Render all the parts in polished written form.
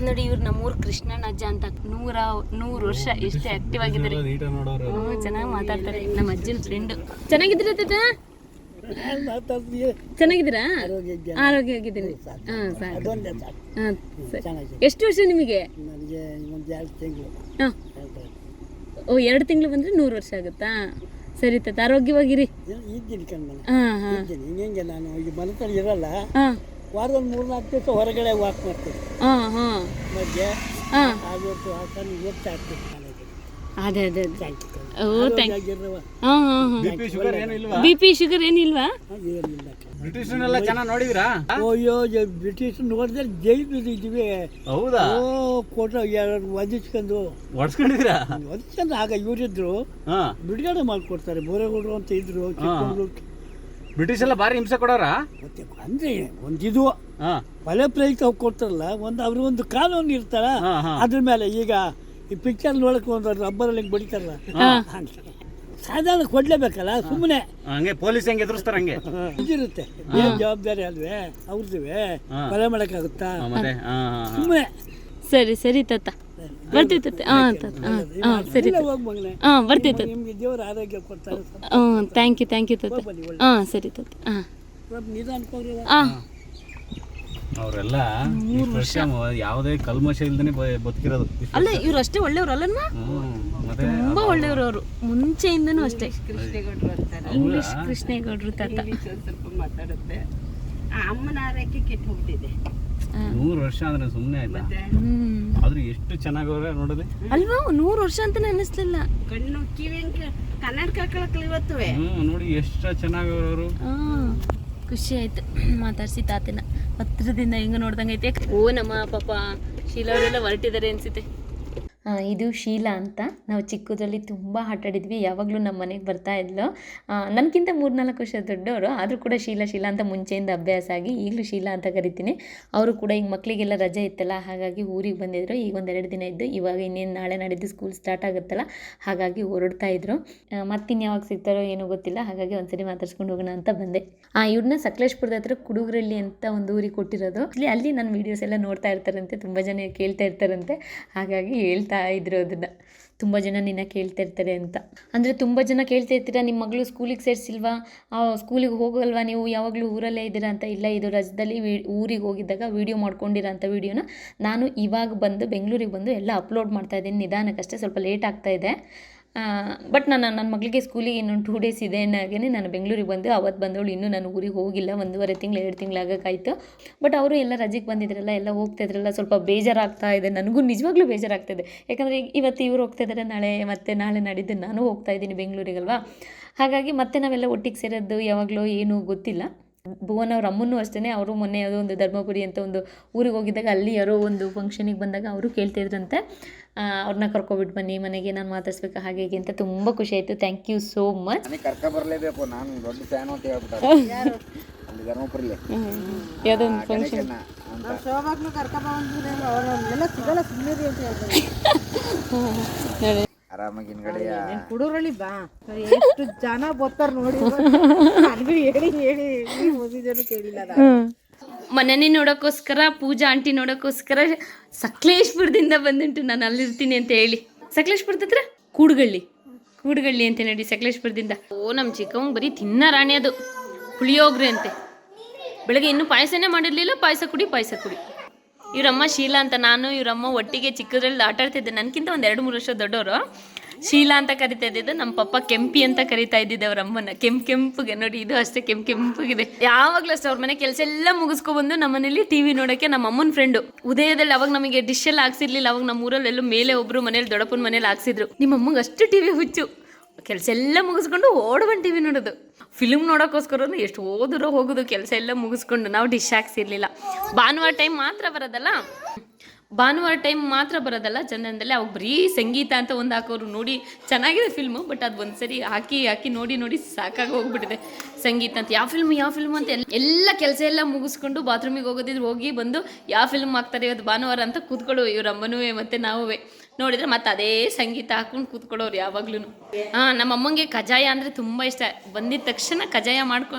ನೋಡಿ ಇವ್ರು ನಮ್ಮೂರು ಕೃಷ್ಣನ ಅಜ್ಜ ಅಂತ 100 ವರ್ಷ ಎಷ್ಟು ಆಕ್ಟಿವ್ ಆಗಿದ್ದಾರೆ. ಚೆನ್ನಾಗಿ ಮಾತಾಡ್ತಾರೆ. ನಮ್ಮ ಅಜ್ಜನ ಫ್ರೆಂಡ್. ಚೆನ್ನಾಗಿದ್ದೀರಾ ತಾತ? ಚೆನ್ನಾಗಿದ್ದೀರಾ? ಆರೋಗ್ಯವಾಗಿದ್ದೀನಿ. ಹಾಂ ಸಾಕು. ಹಾಂ ಎಷ್ಟು ವರ್ಷ ನಿಮಗೆ? ಹಾಂ ಓ 2 ತಿಂಗಳು ಬಂದರೆ 100 ವರ್ಷ ಆಗುತ್ತಾ? ಸರಿ ತಾತ ಆರೋಗ್ಯವಾಗಿರಿ. ಹಾಂ ಹಾಂ ನಾನು ಈಗ ಮನೆ ಇರಲ್ಲ. ಹಾಂ ವಾರದಲ್ಲಿ 3-4 ದಿವಸ ಹೊರಗಡೆ ವಾಕ್ ಮಾಡ್ತೀನಿ. ಹಾಂ ಹಾಂ ಮಧ್ಯೆ ಹಾಂ ಅದೇ ಅದೇ ಓ ಥ್ಯಾಂಕ್ ಯು. ಹಾಂ ಹಾಂ ಹಾಂ ಬಿ ಪಿ ಶುಗರ್ ಏನಿಲ್ವಾ? ಬ್ರಿಟಿಷನ್ನೆಲ್ಲ ಚೆನ್ನಾಗಿ ನೋಡಿದ್ರಾ? ಅಯ್ಯೋ ಬ್ರಿಟಿಷ್ ನೋಡಿದ್ರೆ ಜೈಲು ಬಿದ್ದಿದ್ವಿ. ಹೌದಾ? ಓ ಕೋಟ ಒದಿಸ್ಕೊಂಡು ಹೊಡ್ಸ್ಕೊಂಡಿದ್ದೀರಾ? ಒದಿಸ್ಕೊಂಡು ಆಗ ಇವರಿದ್ರು ಬಿಡುಗಡೆ ಮಾಡ್ಕೊಡ್ತಾರೆ. ಬೋರೆಗೌಡರು ಅಂತ ಇದ್ರು. ಬ್ರಿಟಿಷ್ ಎಲ್ಲ ಭಾರಿ ಹಿಂಸೆ ಕೊಡೋರ? ಮತ್ತೆ ಅಂದ್ರೆ ಒಂದಿದು ಫಲ ಪ್ರಯುಕ್ತ ಕೊಡ್ತಾರಲ್ಲ, ಒಂದು ಕಾನೂನು ಇರ್ತಾರ ಅದ್ರ ಮೇಲೆ. ಈಗ ಈ ಪಿಕ್ಚರ್ ನೋಡಕ್ ಒಂದು ರಬ್ಬರಲ್ಲಿ ಹಿಂಗೆ ಬಡಿತಾರಲ್ಲ, ಸಾಧಾರಣ ಕೊಡ್ಲೇಬೇಕಲ್ಲ. ಸುಮ್ಮನೆ ಹಂಗೆ ಪೊಲೀಸ್ ಹೆಂಗೆ ಎದುರಿಸ್ತಾರ ಹಂಗೆ ಇದಿರುತ್ತೆ. ಏನ್ ಜವಾಬ್ದಾರಿ ಅಲ್ವೇ ಅವ್ರದಿವೆ, ಫಲ ಮಾಡಕ್ಕಾಗುತ್ತಾ ಸುಮ್ಮನೆ. ಸರಿ ಸರಿ ತಾತ ಬರ್ತೀವಿ ತಾತ. ಹಾಂ ತಾತ ಹಾಂ ಸರಿ ಹಾಂ ಬರ್ತೀವಿ ತಾತ. ನಿಮ್ಗೆ ದೇವ್ರ ಆರೋಗ್ಯ ಕೊಡ್ತಾರೆ. ಹಾಂ ಥ್ಯಾಂಕ್ ಯು ತಾತ. ಹಾಂ ಸರಿ ತಾತ. ಹಾಂ ಹಾಂ ಅವರೆಲ್ಲ ವರ್ಷ ಯಾವುದೇ ಕಲ್ಮಶ ಇಲ್ದೇ ಬದುಕಿರೋದು. ಅಲ್ಲ ಇವ್ರು ಅಷ್ಟೇ ಒಳ್ಳೆಯವ್ರಲ್ಲಮ್ಮ, ತುಂಬಾ ಒಳ್ಳೆಯವರು ಅವರು ಮುಂಚೆಯಿಂದನೂ ಅಷ್ಟೇ. ಇಂಗ್ಲಿಷ್ ಕೃಷ್ಣೇಗೌಡರು ತಾತ. ಸ್ವಲ್ಪ ಮಾತಾಡುತ್ತೆ. ಅಮ್ಮನ ಆರೋಗ್ಯ ಕೆಟ್ಟು ಹೋಗ್ತಿದೆ. 100 ವರ್ಷ ಅಂದ್ರೆ ಸುಮ್ಮನೆ ಆಯ್ತಾ? ಆದ್ರೂ ಎಷ್ಟು ಚೆನ್ನಾಗವ್ರೆ ನೋಡೋದು ಅಲ್ವಾ? 100 ವರ್ಷ ಅಂತಾನೆ ಅನ್ನಿಸ್ಲಿಲ್ಲ. ಕಣ್ಣು ಕಿವಿ ಕನ್ನಡಕ ಹಾಕೊಳಕ್ಲಿ ಇವತ್ತು ನೋಡಿ ಎಷ್ಟು ಚೆನ್ನಾಗವ್ರವರು. ಖುಷಿ ಆಯ್ತು ಮಾತಾಡ್ಸಿ ತಾತನ ಹತ್ರದಿಂದ ಹೆಂಗ ನೋಡ್ದಂಗೈತೆ. ಓ ನಮ್ಮ ಪಾಪ ಶೀಲಾ ಅವರೆಲ್ಲ ಹೊರಟಿದ್ದಾರೆ ಅನ್ಸುತ್ತೆ. ಇದು ಶೀಲಾ ಅಂತ. ನಾವು ಚಿಕ್ಕದ್ರಲ್ಲಿ ತುಂಬ ಆಟಾಡಿದ್ವಿ. ಯಾವಾಗಲೂ ನಮ್ಮ ಮನೆಗೆ ಬರ್ತಾ ಇದ್ಲು. ನನಗಿಂತ 3-4 ವರ್ಷ ದೊಡ್ಡವರು, ಆದರೂ ಕೂಡ ಶೀಲಾ ಅಂತ ಮುಂಚೆಯಿಂದ ಅಭ್ಯಾಸ ಆಗಿ ಈಗಲೂ ಶೀಲಾ ಅಂತ ಕರಿತೀನಿ. ಅವರು ಕೂಡ ಈಗ ಮಕ್ಕಳಿಗೆಲ್ಲ ರಜೆ ಇತ್ತಲ್ಲ, ಹಾಗಾಗಿ ಊರಿಗೆ ಬಂದಿದ್ರು. ಈಗ 1-2 ದಿನ ಇದ್ದು, ಇವಾಗ ಇನ್ನೇನು ನಾಳೆ ನಾಡಿದ್ದು ಸ್ಕೂಲ್ ಸ್ಟಾರ್ಟ್ ಆಗುತ್ತಲ್ಲ, ಹಾಗಾಗಿ ಹೊರಡ್ತಾ ಇದ್ರು. ಮತ್ತಿನ್ಯಾವಾಗ ಸಿಗ್ತಾರೋ ಏನೋ ಗೊತ್ತಿಲ್ಲ, ಹಾಗಾಗಿ ಒಂದ್ಸರಿ ಮಾತಾಡ್ಸ್ಕೊಂಡು ಹೋಗೋಣ ಅಂತ ಬಂದೆ. ಇವ್ರನ್ನ ಸಕಲೇಶ್ಪುರದ ಹತ್ರ ಕುಡುಗ್ರಳ್ಳಿ ಅಂತ ಒಂದು ಊರಿಗೆ ಕೊಟ್ಟಿರೋದು. ಅಲ್ಲಿ ನನ್ನ ವೀಡಿಯೋಸ್ ಎಲ್ಲ ನೋಡ್ತಾ ಇರ್ತಾರಂತೆ, ತುಂಬ ಜನ ಕೇಳ್ತಾ ಇರ್ತಾರಂತೆ. ಹಾಗಾಗಿ ಹೇಳ್ತಾ ಇದ್ರು ಅದನ್ನ. ತುಂಬ ಜನ ನಿನ್ನ ಕೇಳ್ತಾ ಇರ್ತಾರೆ ಅಂತ. ಅಂದರೆ ತುಂಬ ಜನ ಕೇಳ್ತಾ ಇರ್ತೀರಾ, ನಿಮ್ಮ ಮಗಳು ಸ್ಕೂಲಿಗೆ ಸೇರಿಸಿಲ್ವಾ, ಸ್ಕೂಲಿಗೆ ಹೋಗಲ್ವಾ ನೀವು, ಯಾವಾಗಲೂ ಊರಲ್ಲೇ ಇದ್ದೀರಾ ಅಂತ. ಇಲ್ಲ, ಇದು ರಜದಲ್ಲಿ ಊರಿಗೆ ಹೋಗಿದ್ದಾಗ ವೀಡಿಯೋ ಮಾಡ್ಕೊಂಡಿರೋ ಅಂಥ ವೀಡಿಯೋನ ನಾನು ಇವಾಗ ಬಂದು ಬೆಂಗಳೂರಿಗೆ ಬಂದು ಎಲ್ಲ ಅಪ್ಲೋಡ್ ಮಾಡ್ತಾ ಇದ್ದೀನಿ. ನಿಧಾನಕ್ಕಷ್ಟೇ, ಸ್ವಲ್ಪ ಲೇಟ್ ಆಗ್ತಾಯಿದೆ. ಬಟ್ ನನ್ನ ಮಗಳಿಗೆ ಸ್ಕೂಲಿಗೆ ಇನ್ನೊಂದು 2 ಡೇಸ್ ಇದೆ ಅನ್ನೋಗೇ ನಾನು ಬೆಂಗಳೂರಿಗೆ ಬಂದು ಅವತ್ತು ಬಂದವಳು. ಇನ್ನೂ ನಾನು ಊರಿಗೆ ಹೋಗಿಲ್ಲ, 1.5 ತಿಂಗಳು 2 ತಿಂಗಳಾಗಕ್ಕಾಯ್ತು. ಬಟ್ ಅವರು ಎಲ್ಲ ರಜೆಗೆ ಬಂದಿದ್ರಲ್ಲ, ಎಲ್ಲ ಹೋಗ್ತಾಯಿದ್ರಲ್ಲ, ಸ್ವಲ್ಪ ಬೇಜಾರಾಗ್ತಾ ಇದೆ. ನನಗೂ ನಿಜವಾಗ್ಲೂ ಬೇಜಾರಾಗ್ತಾಯಿದೆ. ಯಾಕಂದರೆ ಇವತ್ತು ಇವ್ರು ಹೋಗ್ತಾಯಿದ್ದಾರೆ, ನಾಳೆ ನಾಡಿದ್ದು ನಾನು ಹೋಗ್ತಾಯಿದ್ದೀನಿ ಬೆಂಗಳೂರಿಗಲ್ವಾ. ಹಾಗಾಗಿ ಮತ್ತೆ ನಾವೆಲ್ಲ ಒಟ್ಟಿಗೆ ಸೇರೋದು ಯಾವಾಗಲೂ ಏನೂ ಗೊತ್ತಿಲ್ಲ. ಭುವನ್ ಅವ್ರ ಅಮ್ಮನೂ ಅಷ್ಟೇ. ಅವರು ಮೊನ್ನೆ ಯಾವುದೋ ಒಂದು ಧರ್ಮಪುರಿ ಅಂತ ಒಂದು ಊರಿಗೆ ಹೋಗಿದ್ದಾಗ ಅಲ್ಲಿ ಯಾರೋ ಒಂದು ಫಂಕ್ಷನಿಗೆ ಬಂದಾಗ ಅವರು ಕೇಳ್ತಿದ್ರಂತೆ, ಅವ್ರನ್ನ ಕರ್ಕೊಬಿಟ್ಟು ಬನ್ನಿ ಮನೆಗೆ, ನಾನು ಮಾತಾಡ್ಸ್ಬೇಕು ಹಾಗೆ ಹೀಗೆ ಅಂತ. ತುಂಬ ಖುಷಿ ಆಯಿತು. Thank you so much. ಬರಲೇಬೇಕು, ನಾನು ದೊಡ್ಡ ಫ್ಯಾನ್ ಅಂತ ಹೇಳ್ಬಿಟ್ಟು ಧರ್ಮಪುರಲ್ಲಿ ಯಾವುದೋ ಒಂದು ಫಂಕ್ಷನ್ ಶೋಭಾಗ್ನು ಕರ್ಕೊಂಡ್ಬಂದ್ರೆ ಅವರೆಲ್ಲ ಸಿಗಲ್ಲ ಸುಮ್ಮನೆ ಅಂತ ಹೇಳ್ತಾರೆ. ಆರಾಮಾಗಿ ಹಿಂಗಡೆಯ ಕುಡೂರಲ್ಲಿ ಬಾ, ಎಷ್ಟು ಜನ ಬರ್ತಾರ ನೋಡಿ. ನನಗೂ ಹೇಳಿ ಮುಗಿದನು ಕೇಳಿಲ್ಲ. ಮನೆನೇ ನೋಡೋಕ್ಕೋಸ್ಕರ, ಪೂಜಾ ಆಂಟಿ ನೋಡೋಕ್ಕೋಸ್ಕರ ಸಕಲೇಶ್ಪುರದಿಂದ ಬಂದುಂಟು. ನಾನು ಅಲ್ಲಿರ್ತೀನಿ ಅಂತ ಹೇಳಿ. ಸಕಲೇಶ್ಪುರದ ಹತ್ರ ಕೂಡುಗಳ್ಳಿ ಅಂತ ನೋಡಿ, ಸಕಲೇಶ್ಪುರದಿಂದ. ಓ ನಮ್ಮ ಚಿಕ್ಕವಂಗೆ ಬರೀ ತಿನ್ನ ರಾಣಿ ಅದು, ಪುಳಿಯೋಗ್ರೆ ಅಂತೆ. ಬೆಳಗ್ಗೆ ಇನ್ನೂ ಪಾಯಸನೇ ಮಾಡಿರಲಿಲ್ಲ. ಪಾಯಸ ಕುಡಿ. ಇವರಮ್ಮ ಶೀಲಾ ಅಂತ. ನಾನು ಇವರಮ್ಮ ಒಟ್ಟಿಗೆ ಚಿಕ್ಕದ್ರಲ್ಲಿ ಆಟ ಆಡ್ತಿದ್ದೆ. ನನಗಿಂತ 1-2-3 ವರ್ಷ ದೊಡ್ಡವರು. ಶೀಲಾ ಅಂತ ಕರಿತಾ ಇದ್ದಿದ್ದು, ನಮ್ಮ ಪಪ್ಪ ಕೆಂಪಿ ಅಂತ ಕರಿತಾ ಇದ್ದಿದ್ದೆ ಅವ್ರ ಅಮ್ಮನ. ಕೆಂಪುಗೆ ನೋಡಿ, ಇದು ಅಷ್ಟೇ ಕೆಂಪುಗಿದೆ. ಯಾವಾಗಲೂ ಅಷ್ಟೇ ಅವ್ರ ಮನೆ ಕೆಲಸ ಎಲ್ಲ ಮುಗಿಸ್ಕೊಬಂದು ನಮ್ಮ ಮನೇಲಿ TV ನೋಡೋಕ್ಕೆ ನಮ್ಮ ಅಮ್ಮನ ಫ್ರೆಂಡು ಉದಯದಲ್ಲಿ. ಅವಾಗ ನಮಗೆ ಡಿಶ್ ಎಲ್ಲ ಹಾಕ್ಸಿರ್ಲಿಲ್ಲ. ಅವಾಗ ನಮ್ಮ ಊರಲ್ಲಿ ಎಲ್ಲೂ ಮೇಲೆ ಒಬ್ಬರು ಮನೇಲಿ ದೊಡ್ಡಪ್ಪನ ಮನೇಲಿ ಹಾಕ್ಸಿದ್ರು. ನಿಮ್ಮ ಅಮ್ಮಂಗೆ ಅಷ್ಟು TV ಹುಚ್ಚು. ಕೆಲಸ ಎಲ್ಲ ಮುಗಿಸ್ಕೊಂಡು ಓಡ್ಬಂದು TV ನೋಡೋದು. ಫಿಲ್ಮ್ ನೋಡೋಕ್ಕೋಸ್ಕರ ಎಷ್ಟು ಹೋಗೋದು, ಕೆಲಸ ಎಲ್ಲ ಮುಗಿಸ್ಕೊಂಡು. ನಾವು ಡಿಶ್ ಹಾಕ್ಸಿರ್ಲಿಲ್ಲ. ಭಾನುವಾರ ಟೈಮ್ ಮಾತ್ರ ಬರೋದಲ್ಲ ಚಂದನದಲ್ಲಿ. ಅವಾಗ ಬರೀ ಸಂಗೀತ ಅಂತ ಒಂದು ಹಾಕೋರು. ನೋಡಿ ಚೆನ್ನಾಗಿದೆ ಫಿಲ್ಮು, ಬಟ್ ಅದು ಒಂದ್ಸರಿ ಹಾಕಿ ನೋಡಿ ಸಾಕಾಗಿ ಹೋಗ್ಬಿಟ್ಟಿದೆ. ಸಂಗೀತ ಅಂತ ಯಾವ ಫಿಲ್ಮು ಅಂತ ಎಲ್ಲ ಕೆಲಸ ಎಲ್ಲ ಮುಗಿಸ್ಕೊಂಡು ಬಾತ್ರೂಮಿಗೆ ಹೋಗೋದಿದ್ರು ಹೋಗಿ ಬಂದು ಯಾವ ಫಿಲ್ಮ್ ಹಾಕ್ತಾರೆ ಇವತ್ತು ಭಾನುವಾರ ಅಂತ ಕೂತ್ಕೊಳ್ಳೋ ಇವ್ರ ಅಮ್ಮನೂ ಮತ್ತು ನಾವೇ ನೋಡಿದ್ರೆ ಮತ್ತೆ ಅದೇ ಸಂಗೀತ ಹಾಕೊಂಡು ಕೂತ್ಕೊಳ್ಳೋರು ಯಾವಾಗ್ಲೂ. ನಮ್ಮ ಅಮ್ಮಂಗೆ ಕಜಾಯ ಅಂದರೆ ತುಂಬ ಇಷ್ಟ. ಬಂದಿದ ತಕ್ಷಣ ಕಜಾಯ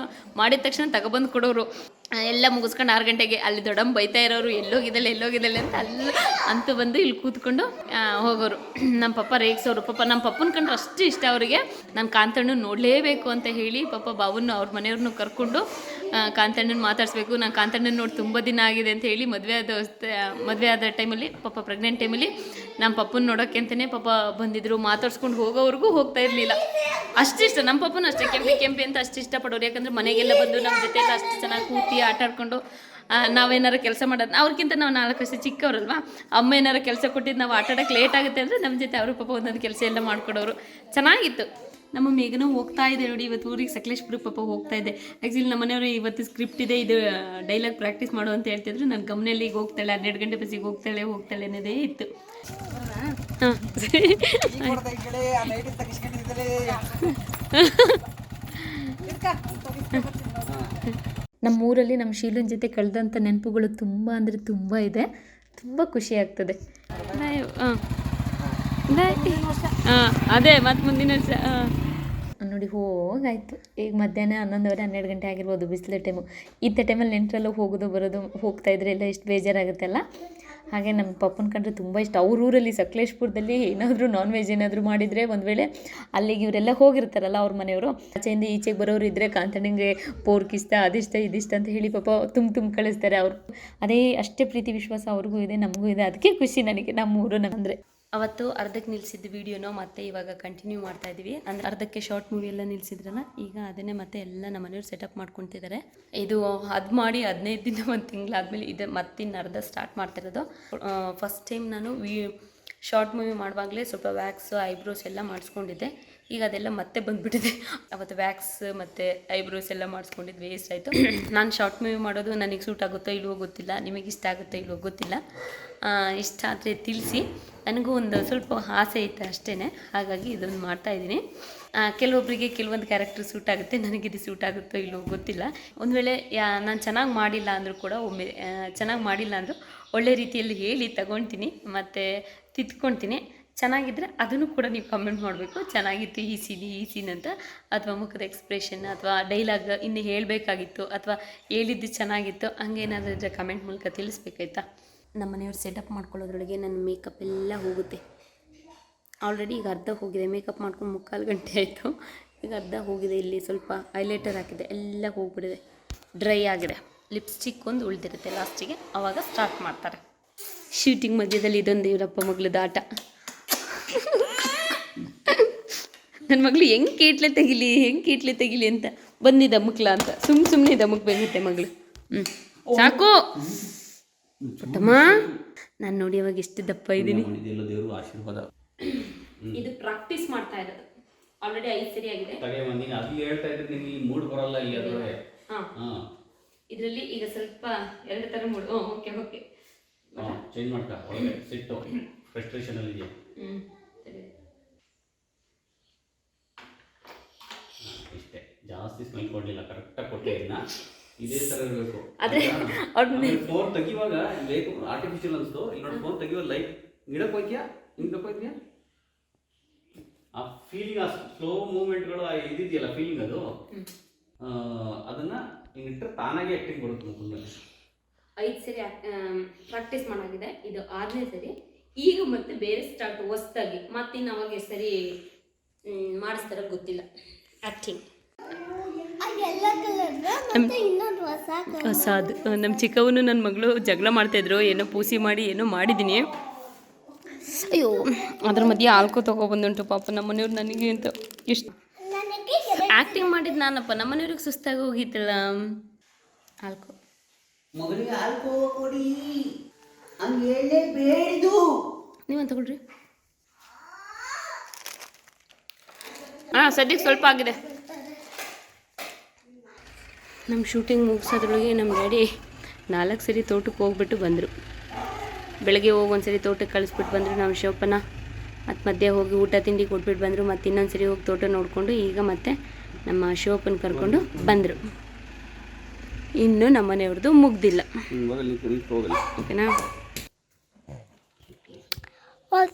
ಮಾಡಿದ ತಕ್ಷಣ ತಗೊಬಂದು ಕೊಡೋರು. ಎಲ್ಲ ಮುಗಿಸ್ಕೊಂಡು 6 ಗಂಟೆಗೆ ಅಲ್ಲಿ ದೊಡ್ಡಮ್ಮ ಬೈತಾ ಇರೋರು ಎಲ್ಲೋಗಿದ್ದಾಳೆ ಅಂತ ಅಲ್ಲಿ ಅಂತೂ ಬಂದು ಇಲ್ಲಿ ಕೂತ್ಕೊಂಡು ಹೋಗೋರು. ನಮ್ಮ ಪಪ್ಪ ರೇಗ್ಸೋರು. ನಮ್ಮ ಪಪ್ಪನ ಕಂಡ್ರೆ ಅಷ್ಟು ಇಷ್ಟ ಅವರಿಗೆ. ನಾನು ಕಾಂತಣ್ಣನ ನೋಡಲೇಬೇಕು ಅಂತ ಹೇಳಿ ಪಾಪ ಬಾವನ್ನು ಅವ್ರ ಮನೆಯವ್ರನ್ನೂ ಕರ್ಕೊಂಡು ಕಾಂತಣ್ಣನ ಮಾತಾಡಿಸ್ಬೇಕು, ನಾನು ಕಾಂತಣ್ಣನ ನೋಡಿ ತುಂಬ ದಿನ ಆಗಿದೆ ಅಂತ ಹೇಳಿ ಮದುವೆ ಆದ ಟೈಮಲ್ಲಿ ಪಾಪ ಪ್ರೆಗ್ನೆಂಟ್ ಟೈಮಲ್ಲಿ ನಮ್ಮ ಪಪ್ಪನ ನೋಡೋಕ್ಕೆ ಅಂತಲೇ ಪಾಪ ಬಂದಿದ್ರು. ಮಾತಾಡ್ಸ್ಕೊಂಡು ಹೋಗೋವ್ರಿಗೂ ಹೋಗ್ತಾ ಇರಲಿಲ್ಲ. ಅಷ್ಟಿಷ್ಟ ನಮ್ಮ ಪಪ್ಪನೂ ಅಷ್ಟೇ, ಕೆಂಪಿ ಅಂತ ಅಷ್ಟು ಇಷ್ಟಪಡೋರು. ಯಾಕಂದರೆ ಮನೆಗೆಲ್ಲ ಬಂದು ನಮ್ಮ ಜೊತೆ ಎಲ್ಲ ಅಷ್ಟು ಚೆನ್ನಾಗಿ ಕೂತಿ ಆಟ ಆಡ್ಕೊಂಡು ನಾವೇನಾರು ಕೆಲಸ ಮಾಡೋದು, ಅವ್ರಿಗಿಂತ ನಾವು 4 ವರ್ಷ ಚಿಕ್ಕವರಲ್ವಾ, ಅಮ್ಮ ಏನಾರು ಕೆಲಸ ಕೊಟ್ಟಿದ್ದು ನಾವು ಆಟ ಆಡೋಕ್ಕೆ ಲೇಟ್ ಆಗುತ್ತೆ ಅಂದರೆ ನಮ್ಮ ಜೊತೆ ಅವರು ಪಾಪ ಒಂದೊಂದು ಕೆಲಸ ಎಲ್ಲ ಮಾಡ್ಕೊಡೋರು. ಚೆನ್ನಾಗಿತ್ತು. ನಮ್ಮ ಮೇಘನೂ ಹೋಗ್ತಾ ಇದೆ ನೋಡಿ, ಇವತ್ತು ಊರಿಗೆ ಸಕಲೇಶ್ಪುರಕ್ಕೆ ಪಾಪ ಹೋಗ್ತಾ ಇದೆ. ಆ್ಯಕ್ಚುಲಿ ನಮ್ಮ ಮನೆಯವರು ಇವತ್ತು ಸ್ಕ್ರಿಪ್ಟ್ ಇದೆ, ಇದು ಡೈಲಾಗ್ ಪ್ರಾಕ್ಟೀಸ್ ಮಾಡು ಅಂತ ಹೇಳ್ತಿದ್ರು. ನನ್ನ ಗಮನಲ್ಲಿ ಈಗ ಹೋಗ್ತಾಳೆ, 12 ಗಂಟೆ ಬಸ್ಸಿಗೆ ಹೋಗ್ತಾಳೆ ಅನ್ನೋದೇ ಇತ್ತು. ಹಾಂ ನಮ್ಮೂರಲ್ಲಿ ನಮ್ಮ ಶೀಲನ್ ಜೊತೆ ಕಳೆದಂಥ ನೆನಪುಗಳು ತುಂಬ ಅಂದರೆ ತುಂಬ ಇದೆ. ತುಂಬ ಖುಷಿ ಆಗ್ತದೆ. ಹಾಂ ಅದೇ ಮತ್ತು ಮುಂದಿನ ವರ್ಷ ನೋಡಿ ಹೋಗಾಯ್ತು. ಈಗ ಮಧ್ಯಾಹ್ನ 11:30 12 ಗಂಟೆ ಆಗಿರ್ಬೋದು, ಬಿಸಿಲು ಟೈಮು. ಇಂಥ ಟೈಮಲ್ಲಿ ನೆಂಟರೆಲ್ಲ ಹೋಗೋದು ಬರೋದು ಹೋಗ್ತಾಯಿದ್ರೆ ಎಲ್ಲ ಎಷ್ಟು ಬೇಜಾರಾಗುತ್ತಲ್ಲ. ಹಾಗೆ ನಮ್ಮ ಪಪ್ಪನ ಕಂಡ್ರೆ ತುಂಬ ಇಷ್ಟ. ಅವ್ರ ಊರಲ್ಲಿ ಸಕಲೇಶ್ಪುರದಲ್ಲಿ ಏನಾದರೂ ನಾನ್ ವೆಜ್ ಏನಾದರೂ ಮಾಡಿದರೆ ಒಂದು ವೇಳೆ ಅಲ್ಲಿಗೆ ಇವರೆಲ್ಲ ಹೋಗಿರ್ತಾರಲ್ಲ ಅವ್ರ ಮನೆಯವರು, ಆಚೆಯಿಂದ ಈಚೆಗೆ ಬರೋರು ಇದ್ದರೆ ಕಾಂತಣ್ಣಂಗೆ ಪೋರ್ಕ್ ಇಷ್ಟ, ಅದಿಷ್ಟ ಇದಿಷ್ಟ ಅಂತ ಹೇಳಿ ಪಾಪ ತುಂಬ ಕಳಿಸ್ತಾರೆ. ಅವರು ಅದೇ ಅಷ್ಟೇ ಪ್ರೀತಿ ವಿಶ್ವಾಸ ಅವ್ರಿಗೂ ಇದೆ, ನಮಗೂ ಇದೆ. ಅದಕ್ಕೆ ಖುಷಿ ನನಗೆ ನಮ್ಮೂರು ಅಂದರೆ. ಅವತ್ತು ಅರ್ಧಕ್ಕೆ ನಿಲ್ಲಿಸಿದ್ದು ವೀಡಿಯೋನೋ ಮತ್ತೆ ಇವಾಗ ಕಂಟಿನ್ಯೂ ಮಾಡ್ತಾ ಇದ್ದೀವಿ. ಅಂದರೆ ಅರ್ಧಕ್ಕೆ ಶಾರ್ಟ್ ಮೂವಿ ಎಲ್ಲ ನಿಲ್ಲಿಸಿದ್ರಲ್ಲ, ಈಗ ಅದನ್ನೇ ಮತ್ತೆ ಎಲ್ಲ ನಮ್ಮ ಮನೆಯವ್ರು ಸೆಟಪ್ ಮಾಡ್ಕೊತಿದ್ದಾರೆ. ಇದು ಅದು ಮಾಡಿ 15 ದಿನ 1 ತಿಂಗಳಾದಮೇಲೆ ಇದು ಮತ್ತಿನ್ನು ಅರ್ಧ ಸ್ಟಾರ್ಟ್ ಮಾಡ್ತಿರೋದು. ಫಸ್ಟ್ ಟೈಮ್ ನಾನು ಶಾರ್ಟ್ ಮೂವಿ ಮಾಡುವಾಗಲೇ ಸ್ವಲ್ಪ ವ್ಯಾಕ್ಸ್ ಐಬ್ರೋಸ್ ಎಲ್ಲ ಮಾಡಿಸ್ಕೊಂಡಿದ್ದೆ. ಈಗ ಅದೆಲ್ಲ ಮತ್ತೆ ಬಂದುಬಿಟ್ಟಿದೆ. ಅವತ್ತು ವ್ಯಾಕ್ಸ್ ಮತ್ತು ಐಬ್ರೋಸ್ ಎಲ್ಲ ಮಾಡಿಸ್ಕೊಂಡಿದ್ದು ವೇಸ್ಟ್ ಆಯಿತು. ನಾನು ಶಾರ್ಟ್ ಮೂವಿ ಮಾಡೋದು ನನಗೆ ಸೂಟ್ ಆಗುತ್ತೋ ಇಲ್ವೋ ಗೊತ್ತಿಲ್ಲ, ನಿಮಗೆ ಇಷ್ಟ ಆಗುತ್ತೋ ಇಲ್ವೋ ಗೊತ್ತಿಲ್ಲ. ಇಷ್ಟ ಆದರೆ ತಿಳಿಸಿ. ನನಗೂ ಒಂದು ಸ್ವಲ್ಪ ಆಸೆ ಇತ್ತು ಅಷ್ಟೇ, ಹಾಗಾಗಿ ಇದೊಂದು ಮಾಡ್ತಾಯಿದ್ದೀನಿ. ಕೆಲವೊಬ್ಬರಿಗೆ ಕೆಲವೊಂದು ಕ್ಯಾರೆಕ್ಟರ್ ಸೂಟ್ ಆಗುತ್ತೆ, ನನಗಿದು ಸೂಟ್ ಆಗುತ್ತೋ ಇಲ್ವೋ ಗೊತ್ತಿಲ್ಲ. ಒಂದು ವೇಳೆ ನಾನು ಚೆನ್ನಾಗಿ ಮಾಡಿಲ್ಲ ಅಂದರೂ ಕೂಡ ಚೆನ್ನಾಗಿ ಮಾಡಿಲ್ಲ ಅಂದರೂ ಒಳ್ಳೆ ರೀತಿಯಲ್ಲಿ ಹೇಳಿ ತಗೊಳ್ತೀನಿ ಮತ್ತು ತಿದ್ಕೊಳ್ತೀನಿ. ಚೆನ್ನಾಗಿದ್ದರೆ ಅದನ್ನು ಕೂಡ ನೀವು ಕಮೆಂಟ್ ಮಾಡಬೇಕು. ಚೆನ್ನಾಗಿತ್ತು ಈ ಸೀನ್ ಅಂತ, ಅಥವಾ ಮುಖದ ಎಕ್ಸ್ಪ್ರೆಷನ್ ಅಥವಾ ಡೈಲಾಗ್ ಇನ್ನು ಹೇಳಬೇಕಾಗಿತ್ತು ಅಥವಾ ಹೇಳಿದ್ದು ಚೆನ್ನಾಗಿತ್ತು, ಹಂಗೇನಾದರೂ ಇದ್ದರೆ ಕಮೆಂಟ್ ಮೂಲಕ ತಿಳಿಸ್ಬೇಕಾಯ್ತಾ. ನಮ್ಮ ಮನೆಯವ್ರು ಸೆಟಪ್ ಮಾಡ್ಕೊಳ್ಳೋದ್ರೊಳಗೆ ನನ್ನ ಮೇಕಪ್ ಎಲ್ಲ ಹೋಗುತ್ತೆ. ಆಲ್ರೆಡಿ ಈಗ ಅರ್ಧ ಹೋಗಿದೆ. ಮೇಕಪ್ ಮಾಡ್ಕೊಂಡು 3/4 ಗಂಟೆ ಆಯಿತು. ಈಗ ಅರ್ಧ ಹೋಗಿದೆ. ಇಲ್ಲಿ ಸ್ವಲ್ಪ ಹೈಲೈಟರ್ ಹಾಕಿದೆ, ಎಲ್ಲ ಹೋಗ್ಬಿಟ್ಟಿದೆ, ಡ್ರೈ ಆಗಿದೆ. ಲಿಪ್ಸ್ಟಿಕ್ ಒಂದು ಉಳಿದಿರುತ್ತೆ ಲಾಸ್ಟಿಗೆ, ಆವಾಗ ಸ್ಟಾರ್ಟ್ ಮಾಡ್ತಾರೆ. ಶೂಟಿಂಗ್ ಮಧ್ಯದಲ್ಲಿ ಇದೊಂದು ಇವರಪ್ಪ ಮಗಳದ್ದು ಆಟ. ನನ್ನ ಮಗಳು ಹೆಂಗೆ ಕೀಟ್ಲೆ ತೆಗಿಲಿ ಅಂತ ಬಂದಿದ್ದ ಮಕ್ಳ ಅಂತ ಸುಮ್ಮನೆ ದಮ್ಮಕ್ಕೆ ಮಗಳು. ಸಾಕು ಪುಟ್ಟಮ್ಮ, ನಾನು ನೋಡಿ ಅವಾಗ ಎಷ್ಟು ದಪ್ಪ ಇದ್ದೀನಿ. ಇದು ಪ್ರಾಕ್ಟೀಸ್ ಮಾಡ್ತಾ ಇರೋದು. ಆಲ್ರೆಡಿ 5 ಸರಿ ಆಗಿದೆ. ಇದರಲ್ಲಿ ಈಗ ಸ್ವಲ್ಪ 2 ಥರ ಮೂಡ್. ಓಕೆ ಚೇಂಜ್ ಮಾಡ್ತಾ ಒಳಗೆ ಸಿಟ್ಟು ಫ್ರಸ್ಟ್ರೇಷನ್ ಅಲ್ಲಿ ಇದೆಯಾ? ಸರಿ, ಇಷ್ಟೇ. ಜಾಸ್ತಿ ಸ್ಮೈಲ್ ಕೊಡಲಿಲ್ಲ, ಕರೆಕ್ಟಾಗಿ ಕೊಟ್ಟಿದ್ದೀನ. ಇದೇ ಥರ ಇರಬೇಕು. ಆದರೆ ಫೋನ್ ತೆಗಿವಾಗ ಬೇಕು ಆರ್ಟಿಫಿಷಿಯಲ್ ಅನಿಸ್ತು. ಇಲ್ಲಿ ನೋಡಿ, ಫೋನ್ ತೆಗಿವಾಗ ಲೈಟ್ ಗಿಡಕ್ಕೆ ಹೋಗ್ತೀಯಾ, ಹಿಂಗೆ ಹೋಗ್ತೀಯಾ, ಆ ಫೀಲಿಂಗ್, ಆ ಸ್ಲೋ ಮೂವ್ಮೆಂಟ್ಗಳು ಇದಿದೆಯಲ್ಲ ಫೀಲಿಂಗ್, ಅದು ಅದನ್ನು ಹಿಂಗಿಟ್ಟರೆ ತಾನಾಗೆ ಆ್ಯಕ್ಟಿಂಗ್ ಬರುತ್ತೆ ಮುಖದಲ್ಲಿ. 5 ಸರಿ ಪ್ರಾಕ್ಟೀಸ್ ಮಾಡಾಗಿದೆ. ಇದು 6ನೇ ಸರಿ. ಈಗ ಮತ್ತೆ ಬೇರೆ ಸ್ಟಾರ್ಟ್ ಹೊಸ್ದಾಗಿ ಮತ್ತಿನ್ನು ಅವಾಗ ಸರಿ ಮಾಡಿಸ್ತಾರ ಗೊತ್ತಿಲ್ಲ. ಆ್ಯಕ್ಟಿಂಗ್ ಹೊಸದು. ನಮ್ಮ ಚಿಕ್ಕವನು ನನ್ನ ಮಗಳು ಜಗಳ ಮಾಡ್ತಾಯಿದ್ರು, ಏನೋ ಪೂಸಿ ಮಾಡಿ ಏನೋ ಮಾಡಿದ್ದೀನಿ. ಅಯ್ಯೋ, ಅದ್ರ ಮಧ್ಯೆ ಆಲ್ಕೋ ತೊಗೊಬಂದುಂಟು ಪಾಪ ನಮ್ಮ ಮನೆಯವ್ರು ನನಗೆ ಅಂತ. ಎಷ್ಟು ಆ್ಯಕ್ಟಿಂಗ್ ಮಾಡಿದ್ದು ನಾನಪ್ಪ, ನಮ್ಮ ಮನೆಯವ್ರಿಗೆ ಸುಸ್ತಾಗಿ ಹೋಗಿತ್ತಲ್ಲ. ಆಲ್ಕೋ ಮಗನಿಗೆ ಆಲ್ಕೋ ಕೊಡಿ ಹಂಗೆ ಹೇಳಲೇಬೇಡಿದು. ನೀವಂತ ತಗೊಳ್ರಿ. ಸದ್ಯಕ್ಕೆ ಸ್ವಲ್ಪ ಆಗಿದೆ. ನಮ್ಮ ಶೂಟಿಂಗ್ ಮುಗಿಸೋದ್ರೊಳಗೆ ನಮ್ಮ ಡ್ಯಾಡಿ 4 ಸರಿ ತೋಟಕ್ಕೆ ಹೋಗ್ಬಿಟ್ಟು ಬಂದರು. ಬೆಳಗ್ಗೆ ಹೋಗಿ ಒಂದ್ಸರಿ ತೋಟಕ್ಕೆ ಕಳಿಸ್ಬಿಟ್ಟು ಬಂದರು ನಮ್ಮ ಶಿವಪ್ಪನ. ಮತ್ತು ಮಧ್ಯೆ ಹೋಗಿ ಊಟ ತಿಂಡಿ ಕೊಟ್ಬಿಟ್ಟು ಬಂದರು. ಮತ್ತು ಇನ್ನೊಂದು ಸರಿ ಹೋಗಿ ತೋಟ ನೋಡಿಕೊಂಡು ಈಗ ಮತ್ತೆ ನಮ್ಮ ಶಿವಪ್ಪನ ಕರ್ಕೊಂಡು ಬಂದರು. ಇನ್ನು ನಮ್ಮ ಮನೆಯವ್ರದ್ದು ಮುಗ್ದಿಲ್ಲ. ಓಕೆನಾ?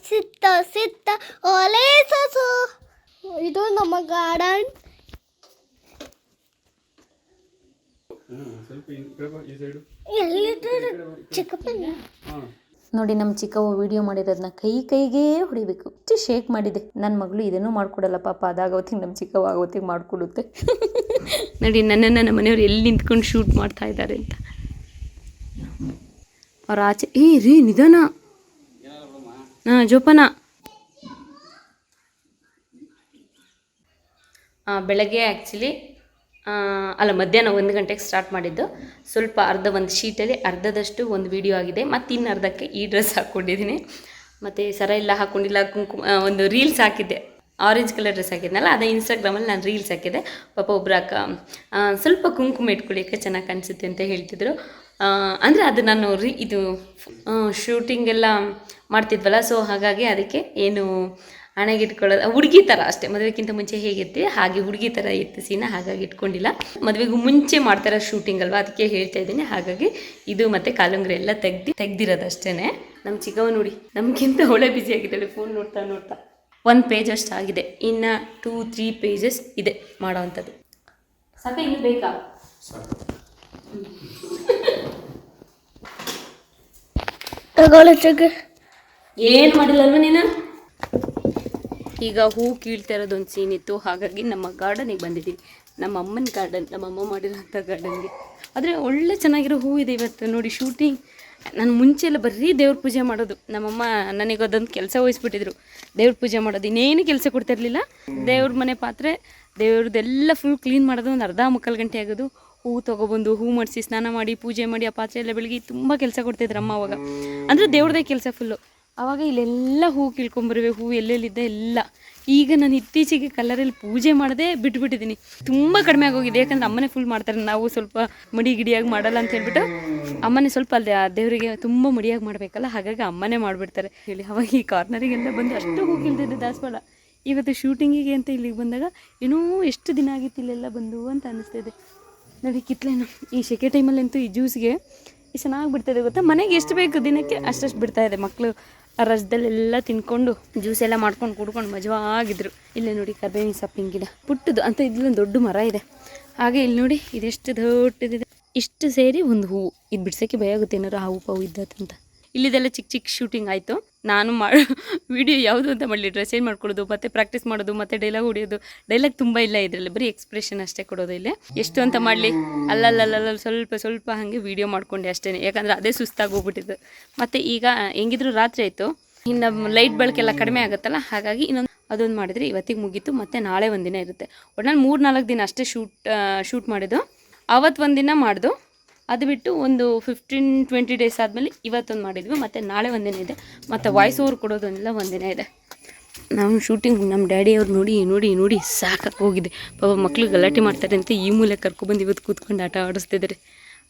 ಸಿತ್ತ ಒಲೆ ಸಸು, ಇದು ನಮ್ಮ ಗಾರ್ಡನ್. ಸ್ವಲ್ಪ ಈ ಸೈಡು. ನೋಡಿ ನಮ್ಮ ಚಿಕ್ಕವ್ವ ವಿಡಿಯೋ ಮಾಡಿರೋದನ್ನ ಕೈಗೆ ಹೊಡಿಬೇಕು. ಇಷ್ಟು ಶೇಕ್ ಮಾಡಿದೆ. ನನ್ನ ಮಗಳು ಇದನ್ನು ಮಾಡ್ಕೊಡಲ್ಲ ಪಾಪ, ಅದಾಗೋತ್ತಿಗೆ ನಮ್ಮ ಚಿಕ್ಕವ್ವ ಆಗೋತ್ತಿಗೆ ಮಾಡಿಕೊಡುತ್ತೆ. ನೋಡಿ ನನ್ನನ್ನು ನಮ್ಮ ಮನೆಯವ್ರು ಎಲ್ಲಿ ನಿಂತ್ಕೊಂಡು ಶೂಟ್ ಮಾಡ್ತಾ ಇದ್ದಾರೆ ಅಂತ. ಅವ್ರ ಆಚೆ ರೀ ನಿಧಾನ, ಜೋಪಾನ. ಬೆಳಗ್ಗೆ ಆ್ಯಕ್ಚುಲಿ ಅಲ್ಲ ಮಧ್ಯಾಹ್ನ 1 ಗಂಟೆಗೆ ಸ್ಟಾರ್ಟ್ ಮಾಡಿದ್ದು. ಸ್ವಲ್ಪ ಒಂದು ಶೀಟಲ್ಲಿ ಅರ್ಧದಷ್ಟು ಒಂದು ವೀಡಿಯೋ ಆಗಿದೆ. ಮತ್ತು ಇನ್ನು ಅರ್ಧಕ್ಕೆ ಈ ಡ್ರೆಸ್ ಹಾಕ್ಕೊಂಡಿದ್ದೀನಿ. ಮತ್ತು ಸರ ಎಲ್ಲ ಹಾಕ್ಕೊಂಡಿಲ್ಲ, ಕುಂಕುಮ ಒಂದು ರೀಲ್ಸ್ ಹಾಕಿದ್ದೆ, ಆರೆಂಜ್ ಕಲರ್ ಡ್ರೆಸ್ ಹಾಕಿದ್ನಲ್ಲ, ಅದು ಇನ್ಸ್ಟಾಗ್ರಾಮಲ್ಲಿ ನಾನು ರೀಲ್ಸ್ ಹಾಕಿದ್ದೆ. ಪಾಪ ಒಬ್ಬರು ಅಕ್ಕ ಸ್ವಲ್ಪ ಕುಂಕುಮ ಇಟ್ಕೊಳ್ಳಿಕ್ಕೆ ಚೆನ್ನಾಗಿ ಕಾಣಿಸುತ್ತೆ ಅಂತ ಹೇಳ್ತಿದ್ರು. ಅಂದರೆ ಅದು ನಾನು ಇದು ಶೂಟಿಂಗ್ ಎಲ್ಲ ಮಾಡ್ತಿದ್ವಲ್ಲ, ಸೊ ಹಾಗಾಗಿ ಅದಕ್ಕೆ ಏನು ಹಣೆಗೆ ಇಟ್ಕೊಳ್ಳೋದು ಹುಡುಗಿ ಥರ ಅಷ್ಟೇ. ಮದುವೆಗಿಂತ ಮುಂಚೆ ಹೇಗಿರ್ತೀವಿ ಹಾಗೆ ಹುಡುಗಿ ಥರ ಇತ್ತು ಸೀನ, ಹಾಗಾಗಿ ಇಟ್ಕೊಂಡಿಲ್ಲ. ಮದುವೆಗೂ ಮುಂಚೆ ಮಾಡ್ತಾರ ಶೂಟಿಂಗ್ ಅಲ್ವಾ, ಅದಕ್ಕೆ ಹೇಳ್ತಾ ಇದ್ದೀನಿ. ಹಾಗಾಗಿ ಇದು ಮತ್ತು ಕಾಲುಂಗ್ರೆ ಎಲ್ಲ ತೆಗ್ದಿರೋದು ಅಷ್ಟೇ. ನಮ್ಮ ಚಿಕ್ಕವ ನೋಡಿ ನಮಗಿಂತ ಒಳ್ಳೆ ಬ್ಯುಸಿ ಆಗಿದ್ದಾಳೆ, ಫೋನ್ ನೋಡ್ತಾ 1 ಪೇಜ್ ಅಷ್ಟು ಆಗಿದೆ. ಇನ್ನು 2-3 ಪೇಜಸ್ ಇದೆ ಮಾಡೋವಂಥದ್ದು. ಸಾಕ ಇನ್ನು ಬೇಕಾ? ಏನು ಮಾಡಿಲ್ಲಲ್ವ ನೀನು? ಈಗ ಹೂ ಕೀಳ್ತಾ ಇರೋದೊಂದು ಸೀನ್ ಇತ್ತು, ಹಾಗಾಗಿ ನಮ್ಮ ಗಾರ್ಡನಿಗೆ ಬಂದಿದ್ದೀವಿ. ನಮ್ಮ ಅಮ್ಮನ ಗಾರ್ಡನ್, ನಮ್ಮಮ್ಮ ಮಾಡಿರೋಂಥ ಗಾರ್ಡನ್ಗೆ. ಆದರೆ ಒಳ್ಳೆ ಚೆನ್ನಾಗಿರೋ ಹೂ ಇದೆ ಇವತ್ತು ನೋಡಿ. ಶೂಟಿಂಗ್ ನಾನು ಮುಂಚೆ ಎಲ್ಲ ಬರೀ ದೇವ್ರ ಪೂಜೆ ಮಾಡೋದು. ನಮ್ಮಮ್ಮ ನನಗೆ ಅದೊಂದು ಕೆಲಸ ವಹಿಸ್ಬಿಟ್ಟಿದ್ರು, ದೇವ್ರ ಪೂಜೆ ಮಾಡೋದು. ಇನ್ನೇನು ಕೆಲಸ ಕೊಡ್ತಿರ್ಲಿಲ್ಲ. ದೇವ್ರ ಮನೆ ಪಾತ್ರೆ ದೇವ್ರದ್ದೆಲ್ಲ ಫುಲ್ ಕ್ಲೀನ್ ಮಾಡೋದು ಒಂದು ಅರ್ಧ ಮುಕ್ಕಾಲು ಗಂಟೆ ಆಗೋದು. ಹೂ ತೊಗೊಬಂದು ಹೂ ಮಾಡಿಸಿ ಸ್ನಾನ ಮಾಡಿ ಪೂಜೆ ಮಾಡಿ ಆ ಪಾತ್ರೆ ಎಲ್ಲ ಬೆಳಗ್ಗೆ ತುಂಬ ಕೆಲಸ ಕೊಡ್ತಿದ್ರು ಅಮ್ಮ ಅವಾಗ. ಅಂದರೆ ದೇವ್ರದೇ ಕೆಲಸ ಫುಲ್ಲು. ಆವಾಗ ಇಲ್ಲೆಲ್ಲ ಹೂ ಕೀಳ್ಕೊಂಬರುವೆ, ಹೂ ಎಲ್ಲೆಲ್ಲಿದ್ದೆ ಎಲ್ಲ. ಈಗ ನಾನು ಇತ್ತೀಚೆಗೆ ಕಲರಲ್ಲಿ ಪೂಜೆ ಮಾಡೋದೇ ಬಿಟ್ಬಿಟ್ಟಿದ್ದೀನಿ, ತುಂಬ ಕಡಿಮೆ ಆಗೋಗಿದೆ. ಯಾಕಂದರೆ ಅಮ್ಮನೇ ಫುಲ್ ಮಾಡ್ತಾರೆ, ನಾವು ಸ್ವಲ್ಪ ಮಡಿಗಿಡಿಯಾಗಿ ಮಾಡಲ್ಲ ಅಂತ ಹೇಳ್ಬಿಟ್ಟು ಅಮ್ಮನೇ ಸ್ವಲ್ಪ ಅಲ್ಲಿ ದೇವರಿಗೆ ತುಂಬ ಮಡಿಯಾಗಿ ಮಾಡಬೇಕಲ್ಲ, ಹಾಗಾಗಿ ಅಮ್ಮನೇ ಮಾಡಿಬಿಡ್ತಾರೆ ಹೇಳಿ. ಅವಾಗ ಈ ಕಾರ್ನರಿಗೆಲ್ಲ ಬಂದು ಅಷ್ಟು ಹೂ ಕೀಳ್ತಿದ್ದೆ ದಾಸವಾಳ. ಇವತ್ತು ಶೂಟಿಂಗಿಗೆ ಅಂತ ಇಲ್ಲಿಗೆ ಬಂದಾಗ ಏನೋ ಎಷ್ಟು ದಿನ ಆಗಿತ್ತು ಇಲ್ಲೆಲ್ಲ ಬಂದು ಅಂತ ಅನ್ನಿಸ್ತಿದೆ ನೋಡಿ. ಕಿತ್ಲೇನು ಈ ಸೆಕೆ ಟೈಮಲ್ಲಂತೂ ಈ ಜ್ಯೂಸ್ಗೆ ಚೆನ್ನಾಗಿ ಬಿಡ್ತಾಯಿದೆ ಗೊತ್ತಾ. ಮನೆಗೆ ಎಷ್ಟು ಬೇಕು ದಿನಕ್ಕೆ ಅಷ್ಟಷ್ಟು ಬಿಡ್ತಾಯಿದೆ. ಮಕ್ಕಳು ಆ ರಸದಲ್ಲೆಲ್ಲ ತಿನ್ಕೊಂಡು ಜ್ಯೂಸ್ ಎಲ್ಲ ಮಾಡ್ಕೊಂಡು ಕುಡ್ಕೊಂಡು ಮಜವಾಗಿದ್ರು. ಇಲ್ಲೇ ನೋಡಿ ಕರ್ಬೇವಿನ ಸೊಪ್ಪಿನ ಗಿಡ ಪುಟ್ಟದು ಅಂತ, ಇಲ್ಲೊಂದು ದೊಡ್ಡ ಮರ ಇದೆ. ಹಾಗೆ ಇಲ್ಲಿ ನೋಡಿ ಇದೆಷ್ಟು ದೊಡ್ಡದಿದೆ. ಇಷ್ಟು ಸೇರಿ ಒಂದು ಹೂವು. ಇದು ಬಿಡ್ಸೋಕ್ಕೆ ಭಯ ಆಗುತ್ತೆ ಏನಾರು ಹಾವು ಪಾವು ಇದ್ದತ್ತಂತ. ಇಲ್ಲಿದೆಲ್ಲ ಚಿಕ್ಕ ಚಿಕ್ಕ ಶೂಟಿಂಗ್ ಆಯಿತು. ನಾನು ವಿಡಿಯೋ ಯಾವುದು ಅಂತ ಮಾಡಲಿ, ಡ್ರೆಸ್ ಚೇಂಜ್ ಮಾಡ್ಕೊಳ್ಳೋದು, ಮತ್ತು ಪ್ರಾಕ್ಟೀಸ್ ಮಾಡೋದು, ಮತ್ತು ಡೈಲಾಗ್ ಹೊಡಿಯೋದು. ಡೈಲಾಗ್ ತುಂಬ ಇಲ್ಲ ಇದರಲ್ಲಿ, ಬರೀ ಎಕ್ಸ್ಪ್ರೆಷನ್ ಅಷ್ಟೇ ಕೊಡೋದು. ಇಲ್ಲೇ ಎಷ್ಟು ಅಂತ ಮಾಡಲಿ, ಅಲ್ಲಲ್ಲ ಸ್ವಲ್ಪ ಹಾಗೆ ವೀಡಿಯೋ ಮಾಡ್ಕೊಂಡೆ ಅಷ್ಟೇ. ಯಾಕಂದರೆ ಅದೇ ಸುಸ್ತಾಗಿ ಹೋಗ್ಬಿಟ್ಟಿದ್ದು. ಮತ್ತು ಈಗ ಹೆಂಗಿದ್ರು ರಾತ್ರಿ ಆಯಿತು, ಇನ್ನು ಲೈಟ್ ಬೆಳಕೆಲ್ಲ ಕಡಿಮೆ ಆಗುತ್ತಲ್ಲ, ಹಾಗಾಗಿ ಅದೊಂದು ಮಾಡಿದರೆ ಇವತ್ತಿಗೆ ಮುಗೀತು. ಮತ್ತು ನಾಳೆ ಒಂದಿನ ಇರುತ್ತೆ. ಒಟ್ನಲ್ಲಿ 3-4 ದಿನ ಅಷ್ಟೇ ಶೂಟ್ ಮಾಡಿದ್ದು. ಆವತ್ತು ಒಂದಿನ ಮಾಡ್ದು, ಅದು ಬಿಟ್ಟು ಒಂದು 15-20 ಡೇಸ್ ಆದಮೇಲೆ ಇವತ್ತೊಂದು ಮಾಡಿದ್ವಿ. ಮತ್ತು ನಾಳೆ ಒಂದಿನ ಇದೆ. ಮತ್ತು ವಾಯ್ಸ್ ಓವರ್ ಕೊಡೋದೊಂದಿಲ್ಲ ಒಂದಿನ ಇದೆ. ನಾವು ಶೂಟಿಂಗ್ ನಮ್ಮ ಡ್ಯಾಡಿಯವ್ರು ನೋಡಿ ಸಾಕಾಗಿ ಹೋಗಿದೆ. ಪಾಪ ಮಕ್ಳು ಗಲಾಟೆ ಮಾಡ್ತಾರೆ ಅಂತ ಈ ಮೂಲೆ ಕರ್ಕೊಬಂದು ಇವತ್ತು ಕೂತ್ಕೊಂಡು ಆಟ ಆಡಿಸ್ತಿದ್ದಾರೆ.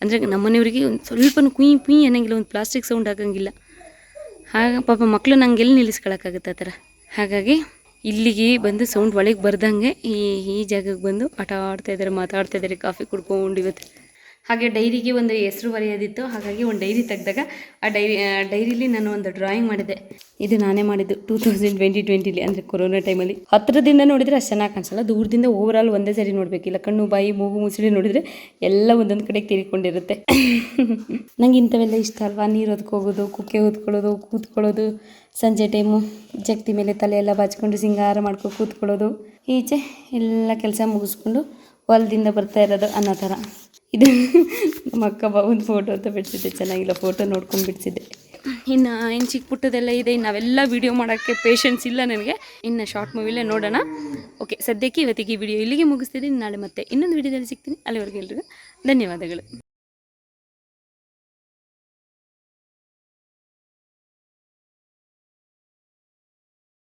ಅಂದರೆ ನಮ್ಮನೆಯವರಿಗೆ ಒಂದು ಸ್ವಲ್ಪ ಕುಯ್ ಅನ್ನಂಗಿಲ್ಲ, ಒಂದು ಪ್ಲಾಸ್ಟಿಕ್ ಸೌಂಡ್ ಆಗಂಗಿಲ್ಲ. ಹಾಗೆ ಪಾಪ ಮಕ್ಕಳು ನಂಗೆ ಎಲ್ಲಿ ನಿಲ್ಲಿಸ್ಕೊಳಕ್ಕಾಗುತ್ತೆ ಆ ಥರ. ಹಾಗಾಗಿ ಇಲ್ಲಿಗೆ ಬಂದು ಸೌಂಡ್ ಒಳಗೆ ಬರ್ದಂಗೆ ಈ ಜಾಗಕ್ಕೆ ಬಂದು ಆಟ ಆಡ್ತಾಯಿದ್ದಾರೆ, ಮಾತಾಡ್ತಾಯಿದ್ದಾರೆ, ಕಾಫಿ ಕುಡ್ಕೊಂಡು ಇವತ್ತು. ಹಾಗೆ ಡೈರಿಗೆ ಒಂದು ಹೆಸರು ಬರೆಯೋದಿತ್ತು, ಹಾಗಾಗಿ ಒಂದು ಡೈರಿ ತೆಗೆದಾಗ ಆ ಡೈರಿಲಿ ನಾನು ಒಂದು ಡ್ರಾಯಿಂಗ್ ಮಾಡಿದೆ. ಇದು ನಾನೇ ಮಾಡಿದ್ದು 2020 ಅಂದರೆ ಕೊರೋನಾ ಟೈಮಲ್ಲಿ. ಹತ್ತಿರದಿಂದ ನೋಡಿದರೆ ಅಷ್ಟು ಚೆನ್ನಾಗಿ ಕಾಣಿಸಲ್ಲ, ದೂರದಿಂದ ಓವರಾಲ್ ಒಂದೇ ಸರಿ ನೋಡಬೇಕಿಲ್ಲ. ಕಣ್ಣು ಬಾಯಿ ಮೂಗು ಮುಸುಳಿ ನೋಡಿದರೆ ಎಲ್ಲ ಒಂದೊಂದು ಕಡೆಗೆ ತಿರ್ಕೊಂಡಿರುತ್ತೆ. ನಂಗೆ ಇಂಥವೆಲ್ಲ ಇಷ್ಟ ಅಲ್ವಾ. ನೀರು ಹೊತ್ಕೋಗೋದು, ಕುಕ್ಕೆ ಹೊತ್ಕೊಳ್ಳೋದು, ಕೂತ್ಕೊಳ್ಳೋದು, ಸಂಜೆ ಟೈಮು ಜಗ್ತಿ ಮೇಲೆ ತಲೆ ಎಲ್ಲ ಬಾಚ್ಕೊಂಡು ಸಿಂಗಾರ ಮಾಡ್ಕೊಂಡು ಕೂತ್ಕೊಳ್ಳೋದು, ಈಚೆ ಎಲ್ಲ ಕೆಲಸ ಮುಗಿಸ್ಕೊಂಡು ಹೊಲದಿಂದ ಬರ್ತಾ ಇರೋದು ಅನ್ನೋ ಥರ. ಇದು ನಮ್ಮ ಅಕ್ಕ ಒಂದು ಫೋಟೋ ಅಂತ ಬಿಡಿಸಿದ್ದೆ, ಚೆನ್ನಾಗಿಲ್ಲ ಫೋಟೋ ನೋಡ್ಕೊಂಡು ಬಿಡಿಸಿದ್ದೆ. ಇನ್ನು ಚಿಕ್ಕ ಪುಟ್ಟದೆಲ್ಲ ಇದೆ. ನಾವೆಲ್ಲ ವೀಡಿಯೋ ಮಾಡೋಕ್ಕೆ ಪೇಷನ್ಸ್ ಇಲ್ಲ ನನಗೆ. ಇನ್ನು ಶಾರ್ಟ್ ಮೂವಿಲೇ ನೋಡೋಣ. ಓಕೆ, ಸದ್ಯಕ್ಕೆ ಇವತ್ತಿಗೆ ಈ ವಿಡಿಯೋ ಇಲ್ಲಿಗೆ ಮುಗಿಸ್ತೀನಿ. ನಾಳೆ ಮತ್ತೆ ಇನ್ನೊಂದು ವಿಡಿಯೋದಲ್ಲಿ ಸಿಗ್ತೀನಿ. ಅಲ್ಲಿವರೆಗೆ ಎಲ್ರಿಗೂ ಧನ್ಯವಾದಗಳು.